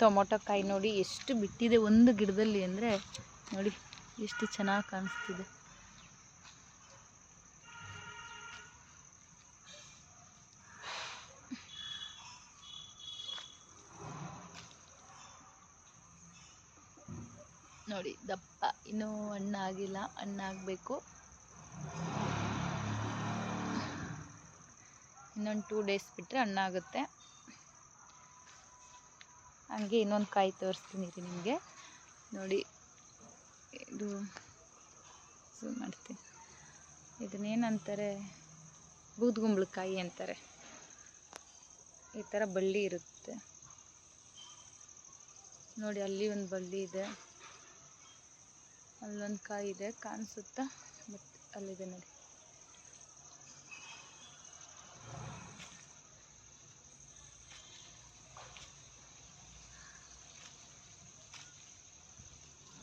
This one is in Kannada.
ಟೊಮೊಟೊ ಕಾಯಿ ನೋಡಿ ಎಷ್ಟು ಬಿಟ್ಟಿದೆ ಒಂದು ಗಿಡದಲ್ಲಿ ಅಂದರೆ ನೋಡಿ ಎಷ್ಟು ಚೆನ್ನಾಗಿ ಕಾಣಿಸ್ತಿದೆ. ನೋಡಿ ದಪ್ಪ ಇನ್ನೂ ಹಣ್ಣಾಗಿಲ್ಲ, ಹಣ್ಣಾಗಬೇಕು. ಇನ್ನೊಂದು 2 ಡೇಸ್ ಬಿಟ್ಟರೆ ಹಣ್ಣಾಗುತ್ತೆ. ಹಂಗೆ ಇನ್ನೊಂದು ಕಾಯಿ ತೋರಿಸ್ತೀನಿ ರೀ ನಿಮಗೆ. ನೋಡಿ ಇದು ಝೂಮ್ ಮಾಡ್ತೀನಿ. ಇದನ್ನೇನಂತಾರೆ, ಬೂದುಗುಂಬಳಕಾಯಿ ಅಂತಾರೆ. ಈ ಥರ ಬಳ್ಳಿ ಇರುತ್ತೆ ನೋಡಿ. ಅಲ್ಲಿ ಒಂದು ಬಳ್ಳಿ ಇದೆ, ಅಲ್ಲೊಂದು ಕಾಯಿ ಇದೆ ಕಾಣಿಸುತ್ತಾ, ಮತ್ತು ಅಲ್ಲಿದೆ ನೋಡಿ.